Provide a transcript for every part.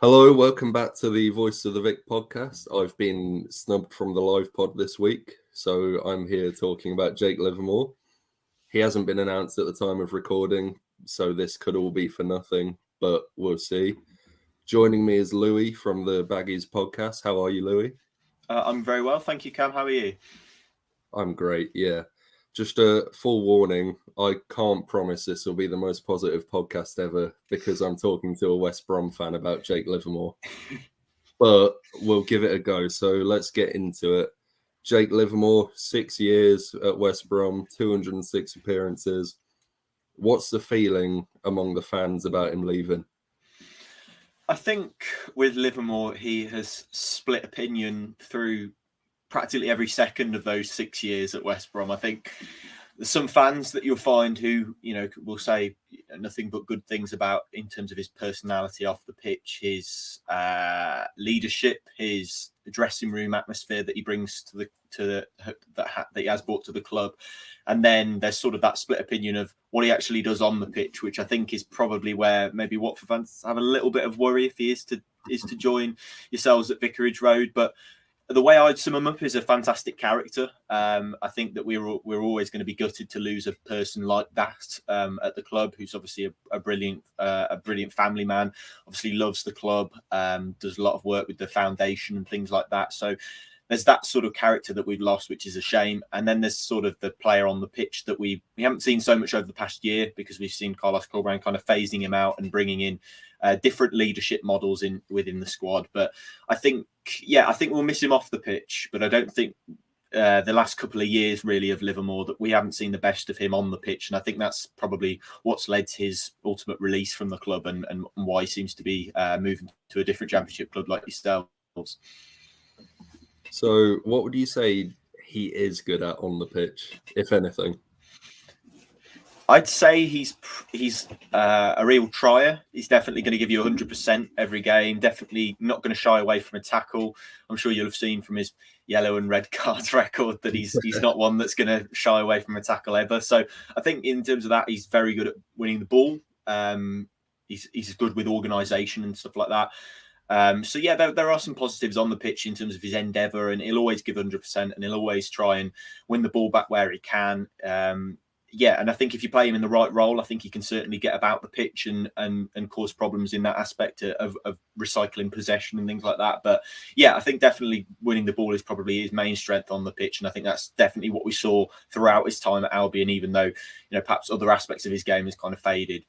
Hello, welcome back to the Voices of the Vic podcast. I've been snubbed from the live pod this week, so I'm here talking about Jake Livermore. He hasn't been announced at the time of recording, so this could all be for nothing, but we'll see. Joining me is Louis from the Baggies Podcast. How are you, Louis? I'm very well, thank you, Cam. How are you? I'm great, yeah. Just a full warning, I can't promise this will be the most positive podcast ever because I'm talking to a West Brom fan about Jake Livermore. But we'll give it a go. So let's get into it. Jake Livermore, 6 years at West Brom, 206 appearances. What's the feeling among the fans about him leaving? I think with Livermore, he has split opinion through practically every second of those 6 years at West Brom. I think there's some fans that you'll find who, will say nothing but good things about in terms of his personality off the pitch, his leadership, his dressing room atmosphere that he brings that he has brought to the club. And then there's sort of that split opinion of what he actually does on the pitch, which I think is probably where maybe Watford fans have a little bit of worry if he is to join yourselves at Vicarage Road. But the way I'd sum him up is a fantastic character. I think that we're always going to be gutted to lose a person like that at the club, who's obviously a brilliant family man. Obviously loves the club, does a lot of work with the foundation and things like that. So there's that sort of character that we've lost, which is a shame. And then there's sort of the player on the pitch that we haven't seen so much over the past year, because we've seen Carlos Corberán kind of phasing him out and bringing in different leadership models within the squad. But I think we'll miss him off the pitch. But I don't think the last couple of years really of Livermore that we haven't seen the best of him on the pitch. And I think that's probably what's led to his ultimate release from the club and why he seems to be moving to a different championship club like yourselves. So what would you say he is good at on the pitch, if anything? I'd say he's a real trier. He's definitely going to give you 100% every game. Definitely not going to shy away from a tackle. I'm sure you'll have seen from his yellow and red cards record that he's not one that's going to shy away from a tackle ever. So I think in terms of that, he's very good at winning the ball. He's good with organisation and stuff like that. So there are some positives on the pitch in terms of his endeavour, and he'll always give 100%, and he'll always try and win the ball back where he can. And I think if you play him in the right role, I think he can certainly get about the pitch and cause problems in that aspect of recycling possession and things like that. But yeah, I think definitely winning the ball is probably his main strength on the pitch, and I think that's definitely what we saw throughout his time at Albion, even though perhaps other aspects of his game has kind of faded.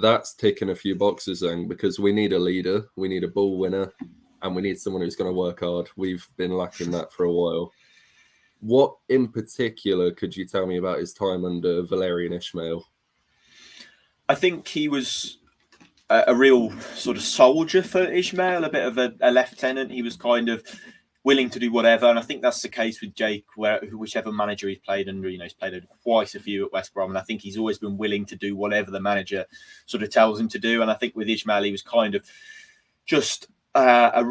That's ticking a few boxes then, because we need a leader, we need a ball winner, and we need someone who's going to work hard. We've been lacking that for a while. What in particular could you tell me about his time under Valérien Ismaël? I think he was a real sort of soldier for Ismaël, a bit of a lieutenant. He was kind of willing to do whatever, and I think that's the case with Jake, whichever manager he's played under. He's played quite a few at West Brom, and I think he's always been willing to do whatever the manager sort of tells him to do. And I think with Ismaël, he was kind of just I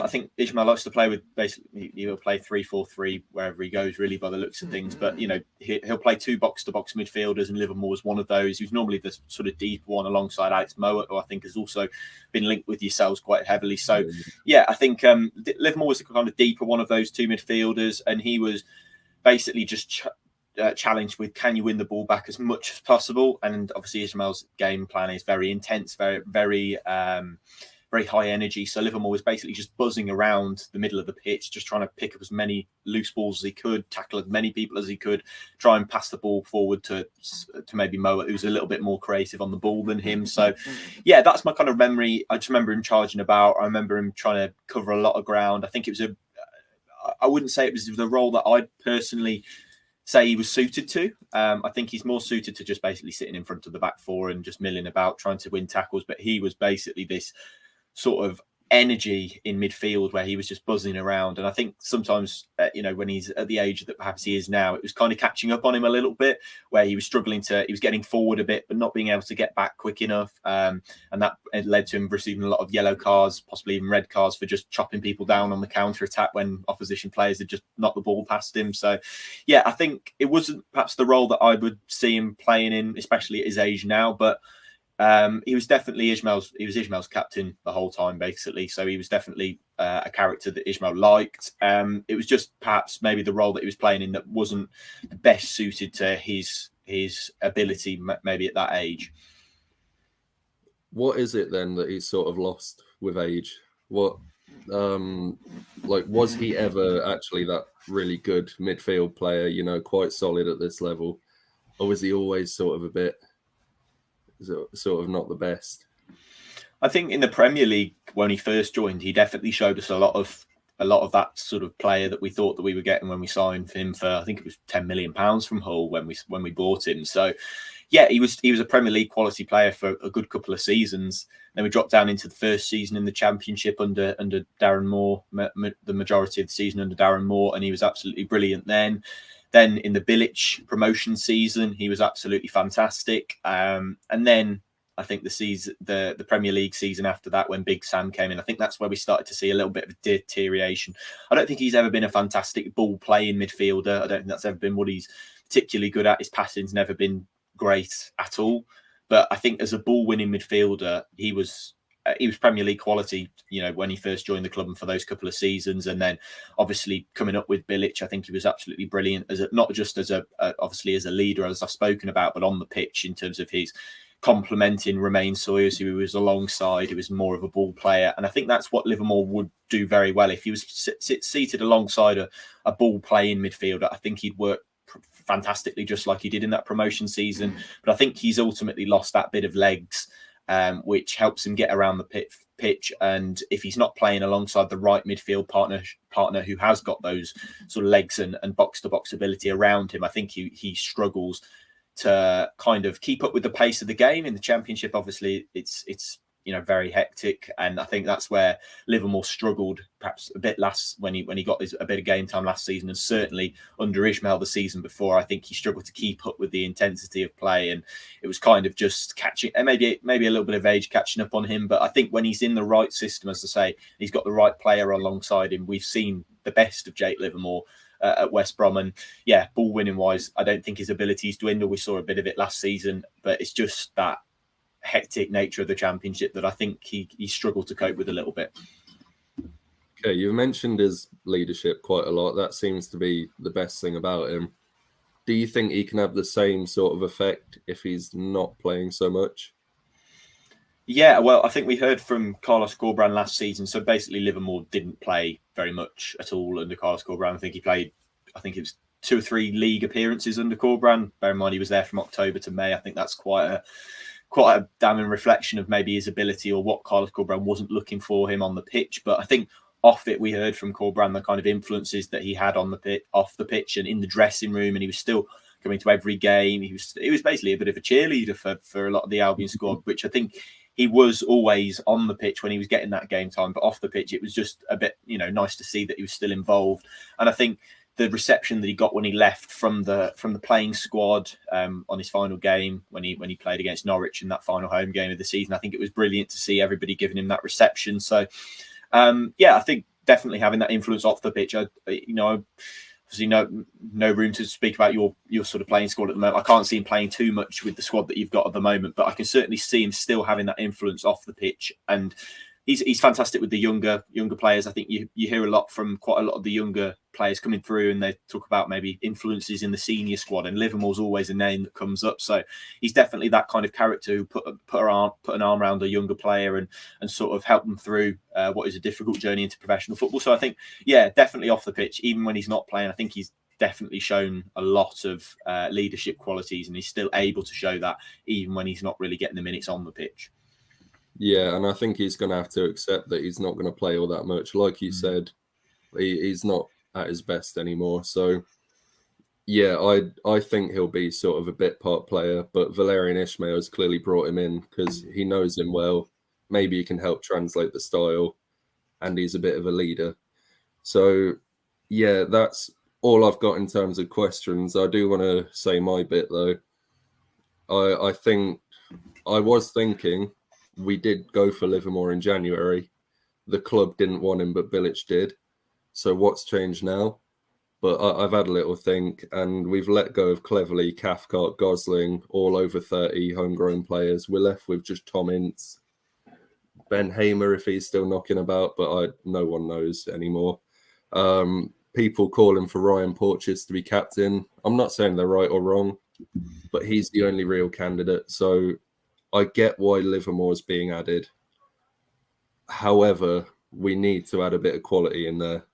think Ismaël likes to play with, basically he'll play 3-4-3 wherever he goes, really, by the looks of things. But he'll play two box-to-box midfielders, and Livermore was one of those. He's normally the sort of deep one alongside Alex Mowat, who I think has also been linked with yourselves quite heavily. So I think Livermore was the kind of deeper one of those two midfielders, and he was basically just challenged with, can you win the ball back as much as possible? And obviously Ismaël's game plan is very intense, very very high energy. So Livermore was basically just buzzing around the middle of the pitch, just trying to pick up as many loose balls as he could, tackle as many people as he could, try and pass the ball forward to maybe Mowat, who's a little bit more creative on the ball than him. So that's my kind of memory. I just remember him charging about. I remember him trying to cover a lot of ground. I think it was I wouldn't say it was the role that I'd personally say he was suited to. I think he's more suited to just basically sitting in front of the back four and just milling about, trying to win tackles. But he was basically this sort of energy in midfield where he was just buzzing around. And I think sometimes, when he's at the age that perhaps he is now, it was kind of catching up on him a little bit, where he was he was getting forward a bit, but not being able to get back quick enough. And that led to him receiving a lot of yellow cards, possibly even red cards, for just chopping people down on the counter attack when opposition players had just knocked the ball past him. So I think it wasn't perhaps the role that I would see him playing in, especially at his age now, but He was definitely Ismail's captain the whole time, basically. So he was definitely a character that Ismail liked. It was just perhaps maybe the role that he was playing in that wasn't the best suited to his ability, maybe at that age. What is it then that he's sort of lost with age? What, was he ever actually that really good midfield player, quite solid at this level? Or was he always sort of a bit, sort of not the best? I think in the Premier League, when he first joined, he definitely showed us a lot of that sort of player that we thought that we were getting when we signed him for, I think it was £10 million from Hull when we bought him. So yeah, he was a Premier League quality player for a good couple of seasons. Then we dropped down into the first season in the Championship under Darren Moore, the majority of the season under Darren Moore, and he was absolutely brilliant then. Then in the Bilic promotion season, he was absolutely fantastic. And then I think the Premier League season after that, when Big Sam came in, I think that's where we started to see a little bit of deterioration. I don't think he's ever been a fantastic ball playing midfielder. I don't think that's ever been what he's particularly good at. His passing's never been great at all. But I think as a ball winning midfielder, he was Premier League quality, when he first joined the club and for those couple of seasons. And then obviously coming up with Bilic, I think he was absolutely brilliant not just as obviously as a leader, as I've spoken about, but on the pitch in terms of his complementing Romain Sawyers, who he was alongside, who was more of a ball player. And I think that's what Livermore would do very well. If he was seated alongside a ball playing midfielder, I think he'd work fantastically, just like he did in that promotion season. But I think he's ultimately lost that bit of legs, which helps him get around the pitch. And if he's not playing alongside the right midfield partner who has got those sort of legs and box-to-box ability around him, I think he struggles to kind of keep up with the pace of the game. In the Championship, obviously, it's very hectic, and I think that's where Livermore struggled perhaps a bit when he got a bit of game time last season, and certainly under Ismail the season before. I think he struggled to keep up with the intensity of play, and it was kind of just catching, and maybe a little bit of age catching up on him. But I think when he's in the right system, as I say, he's got the right player alongside him, we've seen the best of Jake Livermore at West Brom. And yeah, ball winning wise, I don't think his abilities dwindle. We saw a bit of it last season, but it's just that hectic nature of the Championship that I think he struggled to cope with a little bit. Okay, you've mentioned his leadership quite a lot. That seems to be the best thing about him. Do you think he can have the same sort of effect if he's not playing so much? Yeah, well, I think we heard from Carlos Corberán last season. So basically, Livermore didn't play very much at all under Carlos Corberán. I think it was 2 or 3 league appearances under Corberán. Bear in mind, he was there from October to May. I think that's quite a damning reflection of maybe his ability or what Carlos Corberán wasn't looking for him on the pitch. But I think off it, we heard from Corberán the kind of influences that he had off the pitch and in the dressing room, and he was still coming to every game. He was basically a bit of a cheerleader for a lot of the Albion squad, which I think he was always on the pitch when he was getting that game time, but off the pitch, it was just a bit, nice to see that he was still involved. And I think the reception that he got when he left from the playing squad on his final game when he played against Norwich in that final home game of the season, I think it was brilliant to see everybody giving him that reception. So, I think definitely having that influence off the pitch. Obviously no room to speak about your sort of playing squad at the moment. I can't see him playing too much with the squad that you've got at the moment, but I can certainly see him still having that influence off the pitch. And he's fantastic with the younger players. I think you hear a lot from quite a lot of the younger players coming through, and they talk about maybe influences in the senior squad, and Livermore's always a name that comes up. So he's definitely that kind of character who put an arm around a younger player and sort of help them through what is a difficult journey into professional football. So I think, yeah, definitely off the pitch, even when he's not playing, I think he's definitely shown a lot of leadership qualities, and he's still able to show that even when he's not really getting the minutes on the pitch. Yeah, and I think he's going to have to accept that he's not going to play all that much. Like you said, he's not at his best anymore. So, yeah, I think he'll be sort of a bit part player, but Valérien Ismaël has clearly brought him in because he knows him well. Maybe he can help translate the style, and he's a bit of a leader. So, yeah, that's all I've got in terms of questions. I do want to say my bit, though. I think I was thinking we did go for Livermore in January. The club didn't want him, but Bilic did. So what's changed now? But I've had a little think, and we've let go of Cleverley, Cathcart, Gosling, all over 30 homegrown players. We're left with just Tom Ince, Ben Hamer, if he's still knocking about, but no one knows anymore. People calling for Ryan Porteous to be captain. I'm not saying they're right or wrong, but he's the only real candidate. So I get why Livermore's being added. However, we need to add a bit of quality in there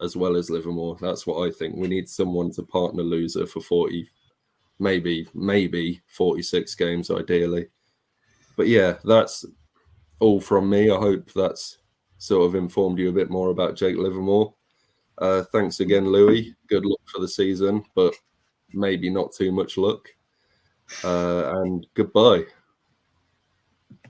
as well as Livermore. That's what I think. We need someone to partner Loser for 40, maybe 46 games ideally. But yeah, that's all from me. I hope that's sort of informed you a bit more about Jake Livermore. Thanks again, Louis. Good luck for the season, but maybe not too much luck. And goodbye.